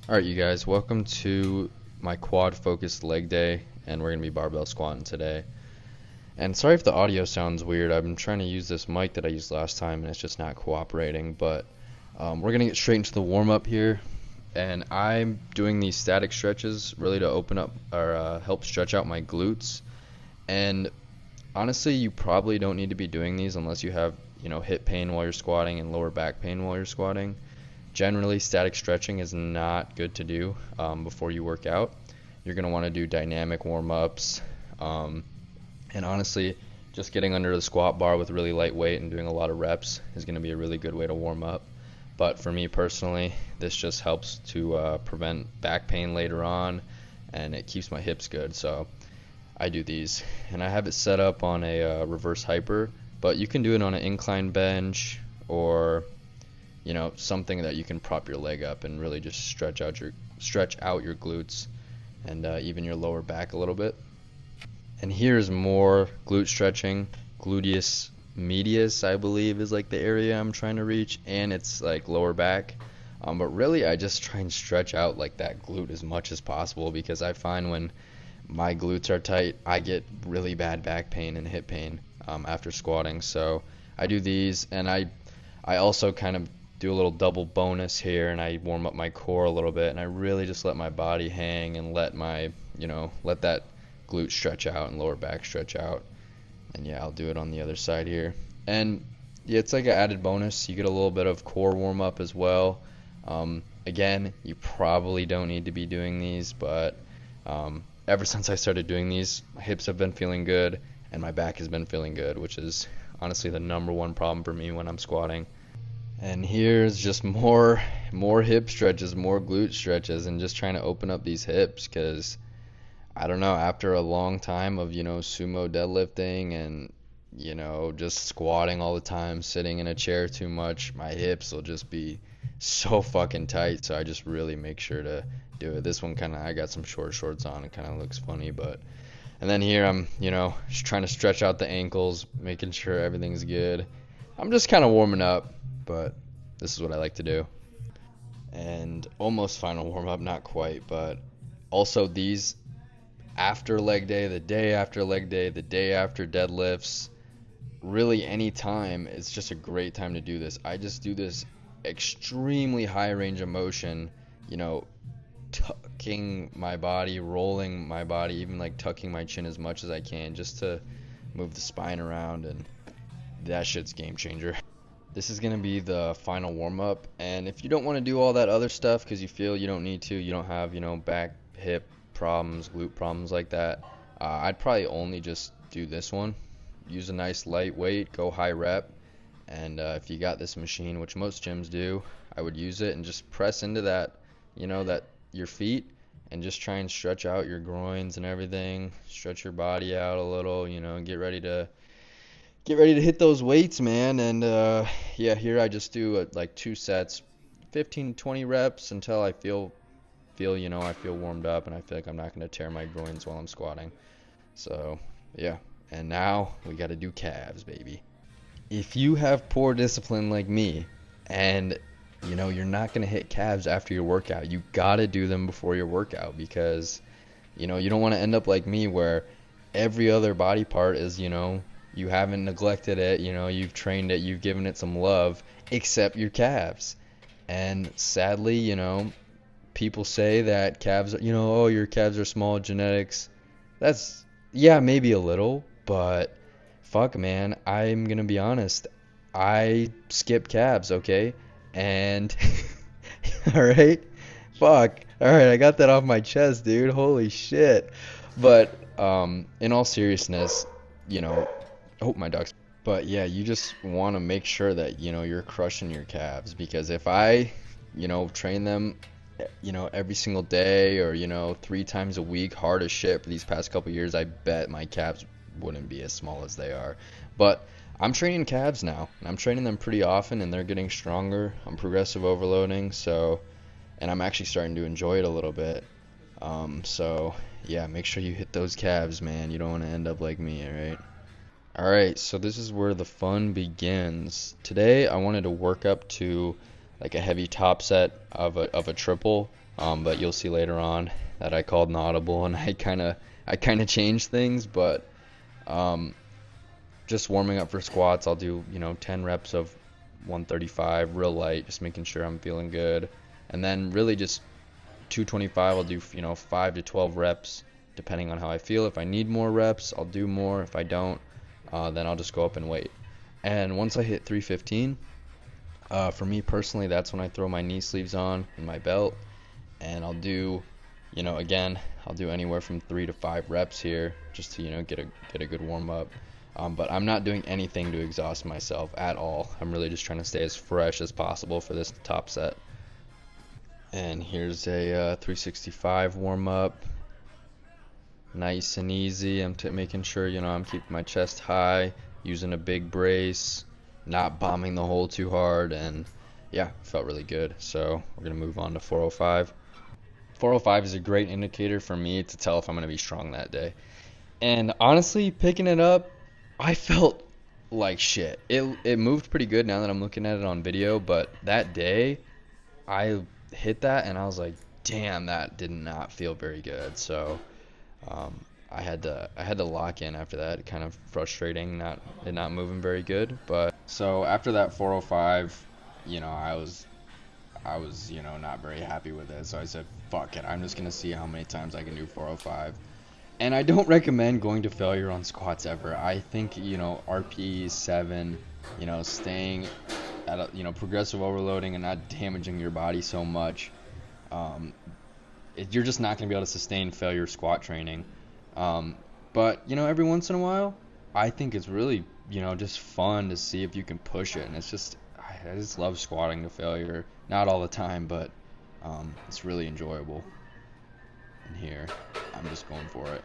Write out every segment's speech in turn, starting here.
Alright, you guys, welcome to my quad focused leg day, and we're going to be barbell squatting today. And sorry if the audio sounds weird. I've been trying to use this mic that I used last time, and it's just not cooperating. But we're going to get straight into the warm up here. And I'm doing these static stretches really to open up or help stretch out my glutes. And honestly, you probably don't need to be doing these unless you have, hip pain while you're squatting and lower back pain while you're squatting. Generally, static stretching is not good to do before you work out. You're going to want to do dynamic warm-ups. And honestly, just getting under the squat bar with really light weight and doing a lot of reps is going to be a really good way to warm up. But for me personally, this just helps to prevent back pain later on, and it keeps my hips good. So I do these. And I have it set up on a reverse hyper, but you can do it on an incline bench or something that you can prop your leg up and really just stretch out your glutes and even your lower back a little bit. And here's more glute stretching. Gluteus medius, I believe, is like the area I'm trying to reach, and it's like lower back. But really, I just try and stretch out like that glute as much as possible, because I find when my glutes are tight, I get really bad back pain and hip pain after squatting. So I do these, and I also kind of do a little double bonus here, and I warm up my core a little bit, and I really just let my body hang and let my, let that glute stretch out and lower back stretch out. And yeah, I'll do it on the other side here. And yeah, it's like an added bonus. You get a little bit of core warm up as well. Again, you probably don't need to be doing these, but ever since I started doing these, my hips have been feeling good and my back has been feeling good, which is honestly the number one problem for me when I'm squatting. And here's just more hip stretches, more glute stretches, and just trying to open up these hips, because I don't know, after a long time of, sumo deadlifting and, just squatting all the time, sitting in a chair too much, my hips will just be so fucking tight. So I just really make sure to do it. This one I got some short shorts on. It kind of looks funny, but. And then here I'm, just trying to stretch out the ankles, making sure everything's good. I'm just kind of warming up, but this is what I like to do. And almost final warm up, not quite, but also these after leg day, the day after leg day, the day after deadlifts, really any time, it's just a great time to do this. I just do this extremely high range of motion, tucking my body, rolling my body, even like tucking my chin as much as I can just to move the spine around, and that shit's game changer. This is going to be the final warm-up, and if you don't want to do all that other stuff because you feel you don't need to, you don't have, back, hip problems, glute problems like that, I'd probably only just do this one. Use a nice light weight, go high rep, and if you got this machine, which most gyms do, I would use it and just press into that, that your feet, and just try and stretch out your groins and everything, stretch your body out a little, and get ready to hit those weights, man. And yeah, here I just do like 2 sets, 15 to 20 reps until I feel warmed up and I feel like I'm not going to tear my groins while I'm squatting. So yeah, and now we got to do calves, baby. If you have poor discipline like me, and you're not going to hit calves after your workout, you got to do them before your workout, because you don't want to end up like me where every other body part is, you haven't neglected it, you've trained it, you've given it some love, except your calves. And sadly, people say that calves, oh, your calves are small, genetics. Yeah, maybe a little, but fuck, man, I'm gonna be honest. I skip calves, okay? And, alright? Fuck. Alright, I got that off my chest, dude. Holy shit. But, in all seriousness, oh, my dog's. But yeah, you just want to make sure that, you're crushing your calves, because if I, train them, every single day or, 3 times a week, hard as shit for these past couple years, I bet my calves wouldn't be as small as they are. But I'm training calves now, and I'm training them pretty often, and they're getting stronger. I'm progressive overloading, and I'm actually starting to enjoy it a little bit. So yeah, make sure you hit those calves, man. You don't want to end up like me, alright? Alright, so this is where the fun begins. Today I wanted to work up to like a heavy top set of a triple. But you'll see later on that I called an audible and I kind of changed things. But just warming up for squats, I'll do 10 reps of 135 real light, just making sure I'm feeling good, and then really just 225. I'll do 5 to 12 reps depending on how I feel. If I need more reps, I'll do more. If I don't, then I'll just go up and wait. And once I hit 315, for me personally, that's when I throw my knee sleeves on and my belt, and I'll do again, I'll do anywhere from 3 to 5 reps here just to get a good warm up. But I'm not doing anything to exhaust myself at all. I'm really just trying to stay as fresh as possible for this top set. And here's a 365 warm up. Nice and easy. I'm making sure I'm keeping my chest high, using a big brace, not bombing the hole too hard, and yeah, felt really good. So we're gonna move on to 405. 405 is a great indicator for me to tell if I'm gonna be strong that day. And honestly, picking it up, I felt like shit. It moved pretty good now that I'm looking at it on video, but that day I hit that and I was like, damn, that did not feel very good. So I had to lock in after that. Kind of frustrating, not moving very good. But so after that 405, I was not very happy with it. So I said, fuck it, I'm just gonna see how many times I can do 405. And I don't recommend going to failure on squats ever. I think, RPE 7, staying at a, progressive overloading and not damaging your body so much. You're just not going to be able to sustain failure squat training. But, every once in a while, I think it's really, just fun to see if you can push it. And it's just, I just love squatting to failure. Not all the time, but it's really enjoyable. And here, I'm just going for it.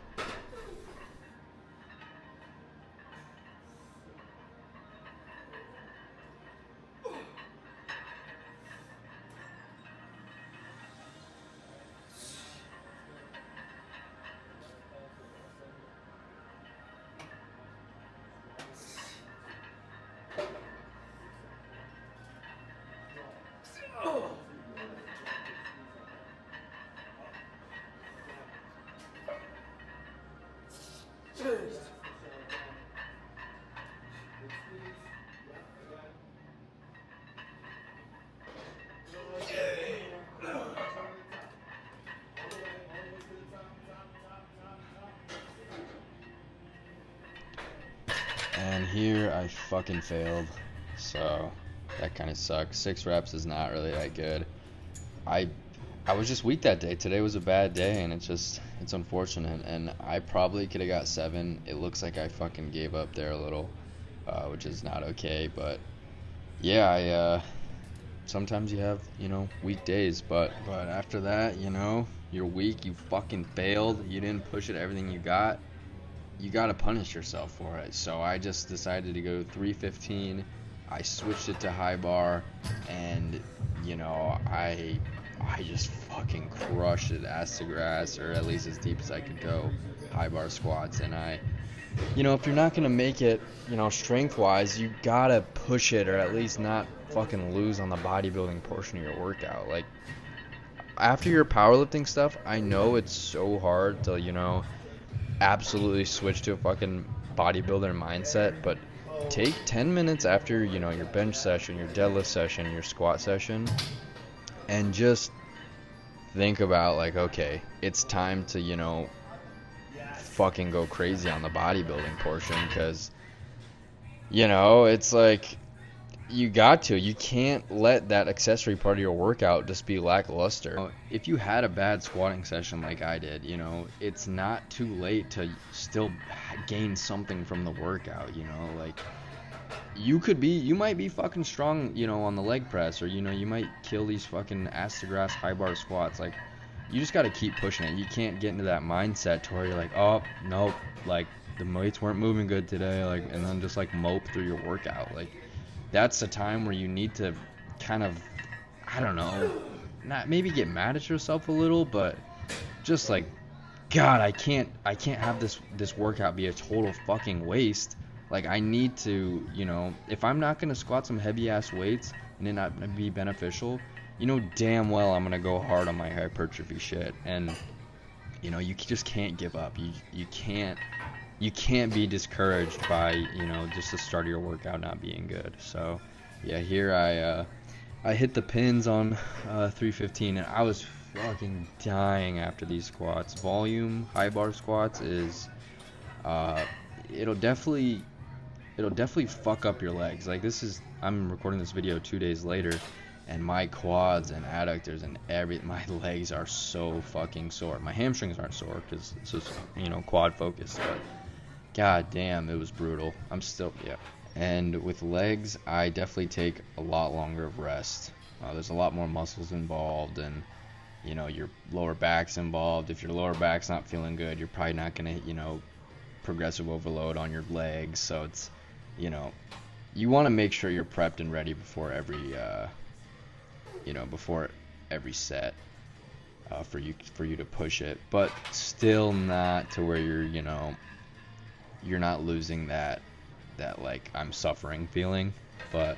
And here I fucking failed, so that kind of sucks. 6 reps is not really that good. I was just weak that day. Today was a bad day, and it's unfortunate. And I probably could have got 7. It looks like I fucking gave up there a little, which is not okay. But yeah, sometimes you have weak days. But after that, you're weak. You fucking failed. You didn't push it everything you got. You gotta punish yourself for it. So I just decided to go 315. I switched it to high bar, and I just fucking crushed it ass to grass, or at least as deep as I could go, high bar squats. And if you're not gonna make it, strength wise, you gotta push it, or at least not fucking lose on the bodybuilding portion of your workout. Like after your powerlifting stuff, I know it's so hard to absolutely switch to a fucking bodybuilder mindset, but take 10 minutes after your bench session, your deadlift session, your squat session, and just think about like, okay, it's time to fucking go crazy on the bodybuilding portion, because it's like you can't let that accessory part of your workout just be lackluster. If you had a bad squatting session like I did, it's not too late to still gain something from the workout. Like you might be fucking strong on the leg press, or you might kill these fucking ass to grass high bar squats. Like you just got to keep pushing it. You can't get into that mindset to where you're like, oh nope, like the weights weren't moving good today, like, and then just like mope through your workout. Like that's a time where you need to kind of, I don't know, not maybe get mad at yourself a little, but just like, God, I can't have this workout be a total fucking waste. Like I need to, if I'm not gonna squat some heavy ass weights and it not be beneficial, you know damn well I'm gonna go hard on my hypertrophy shit, and you know you just can't give up. You can't be discouraged by, you know, just the start of your workout not being good. So yeah, here I hit the pins on 315, and I was fucking dying after these squats. Volume high bar squats is uh, it'll definitely fuck up your legs. Like, I'm recording this video 2 days later, and my quads and adductors and my legs are so fucking sore. My hamstrings aren't sore because this is, you know, quad focused, but god damn, it was brutal. I'm still, yeah. And with legs, I definitely take a lot longer of rest. There's a lot more muscles involved, and you know, your lower back's involved. If your lower back's not feeling good, you're probably not gonna, you know, progressive overload on your legs. So it's, you know, you want to make sure you're prepped and ready before every set, for you to push it, but still not to where you're, you know, you're not losing that like I'm suffering feeling. But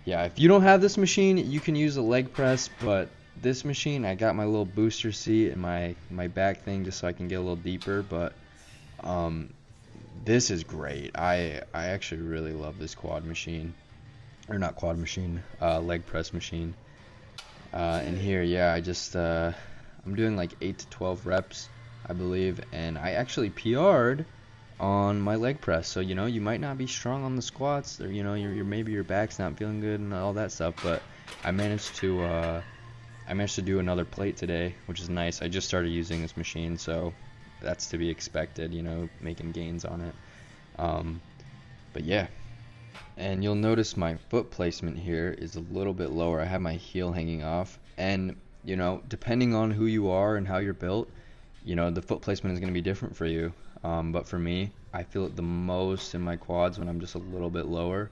yeah, if you don't have this machine, you can use a leg press, but this machine, I got my little booster seat and my back thing just so I can get a little deeper, but this is great. I actually really love this quad machine, or not quad machine, leg press machine. And here, yeah, I'm doing like 8 to 12 reps, I believe, and I actually PR'd on my leg press. So, you know, you might not be strong on the squats, or, you know, maybe your back's not feeling good and all that stuff, but I managed to do another plate today, which is nice. I just started using this machine, so that's to be expected, you know, making gains on it. But yeah, and you'll notice my foot placement here is a little bit lower. I have my heel hanging off, and you know, depending on who you are and how you're built, you know, the foot placement is going to be different for you. But for me, I feel it the most in my quads when I'm just a little bit lower,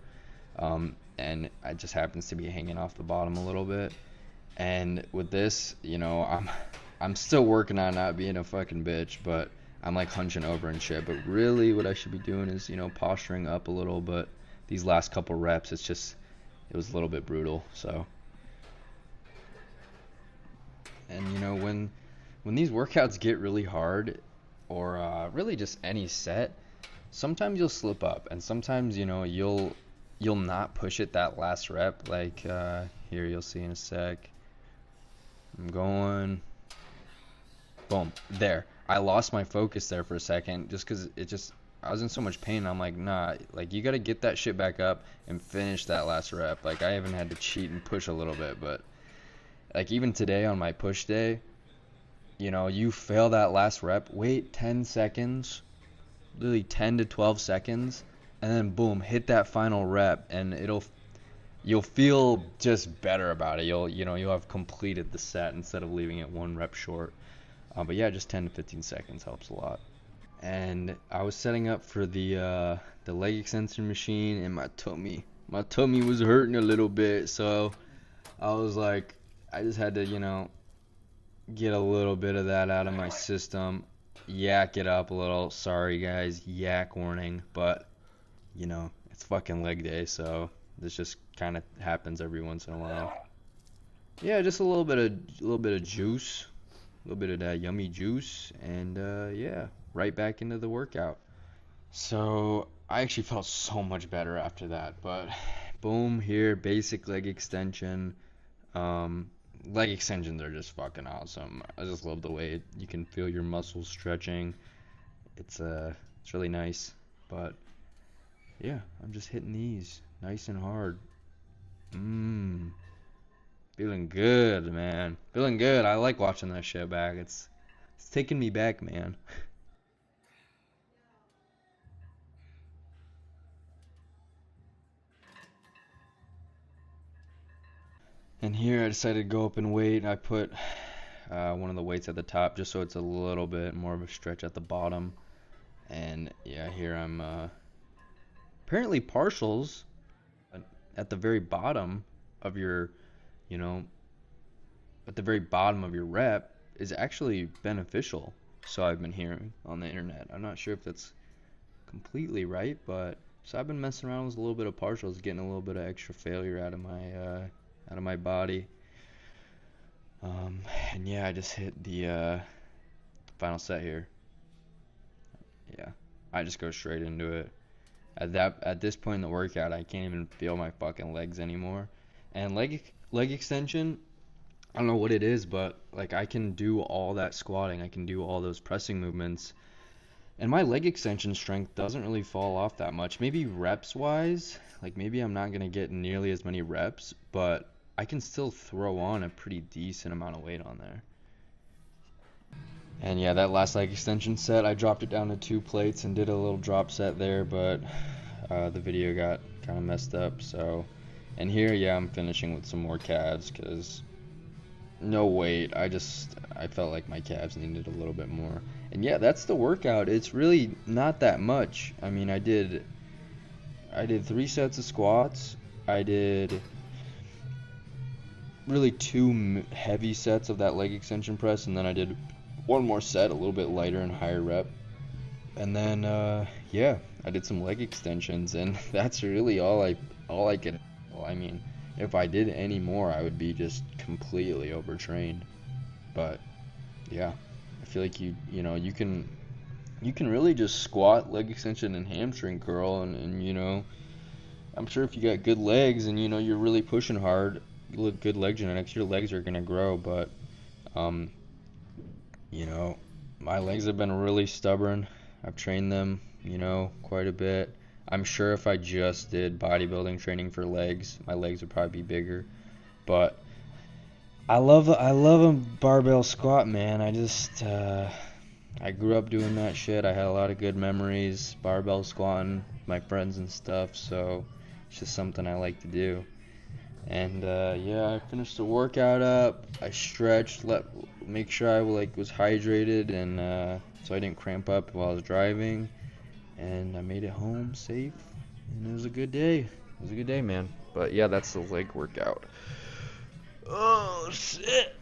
and it just happens to be hanging off the bottom a little bit. And with this, you know, I'm still working on not being a fucking bitch, but I'm like hunching over and shit. But really what I should be doing is, you know, posturing up a little. But these last couple reps, it was a little bit brutal. So, and you know, when these workouts get really hard, or really just any set, sometimes you'll slip up, and sometimes, you know, you'll not push it that last rep. Like here, you'll see in a sec. I'm going, boom, there. I lost my focus there for a second, just because I was in so much pain. I'm like, nah, like, you gotta get that shit back up and finish that last rep. Like, I even had to cheat and push a little bit, but like, even today on my push day, you know, you fail that last rep, wait 10 seconds, literally 10 to 12 seconds, and then boom, hit that final rep, and you'll feel just better about it. You'll have completed the set instead of leaving it one rep short. But yeah, just 10 to 15 seconds helps a lot. And I was setting up for the leg extension machine, and my tummy was hurting a little bit, so I was like, I just had to, you know, get a little bit of that out of my system, yak it up a little. Sorry guys, yak warning, but you know, it's fucking leg day, so this just kind of happens every once in a while. Yeah, just a little bit of juice, a little bit of that yummy juice, and yeah, right back into the workout. So I actually felt so much better after that. But boom, here, basic leg extension. Leg extensions are just fucking awesome. I just love the way you can feel your muscles stretching. It's really nice. But yeah, I'm just hitting these nice and hard. Feeling good, man. Feeling good. I like watching that shit back. It's taking me back, man. And here I decided to go up in weight. I put one of the weights at the top just so it's a little bit more of a stretch at the bottom. And yeah, here I'm apparently partials at the very bottom of your, you know, at the very bottom of your rep is actually beneficial. So I've been hearing on the internet. I'm not sure if that's completely right, but so I've been messing around with a little bit of partials, getting a little bit of extra failure out of my body. And yeah, I just hit the final set here. Yeah, I just go straight into it. At this point in the workout, I can't even feel my fucking legs anymore. And leg extension, I don't know what it is, but like I can do all that squatting, I can do all those pressing movements, and my leg extension strength doesn't really fall off that much. Maybe reps wise, like maybe I'm not gonna get nearly as many reps, but I can still throw on a pretty decent amount of weight on there. And yeah, that last leg extension set, I dropped it down to 2 plates and did a little drop set there, but the video got kind of messed up. So, and here, yeah, I'm finishing with some more calves because no weight. I felt like my calves needed a little bit more. And yeah, that's the workout. It's really not that much. I mean, I did 3 sets of squats. I did really 2 heavy sets of that leg extension press, and then I did one more set, a little bit lighter and higher rep. And then yeah, I did some leg extensions, and that's really all I could. Well, I mean, if I did any more, I would be just completely overtrained. But yeah, I feel like you can really just squat, leg extension, and hamstring curl, and I'm sure if you got good legs and you're really pushing hard, you look good leg genetics, your legs are gonna grow. But my legs have been really stubborn. I've trained them, quite a bit. I'm sure if I just did bodybuilding training for legs, my legs would probably be bigger. But I love a barbell squat, man. I grew up doing that shit. I had a lot of good memories, barbell squatting with my friends and stuff, so it's just something I like to do. And yeah, I finished the workout up. I stretched, make sure I was hydrated, and so I didn't cramp up while I was driving. And I made it home safe, and it was a good day. It was a good day, man. But yeah, that's the leg workout. Oh shit.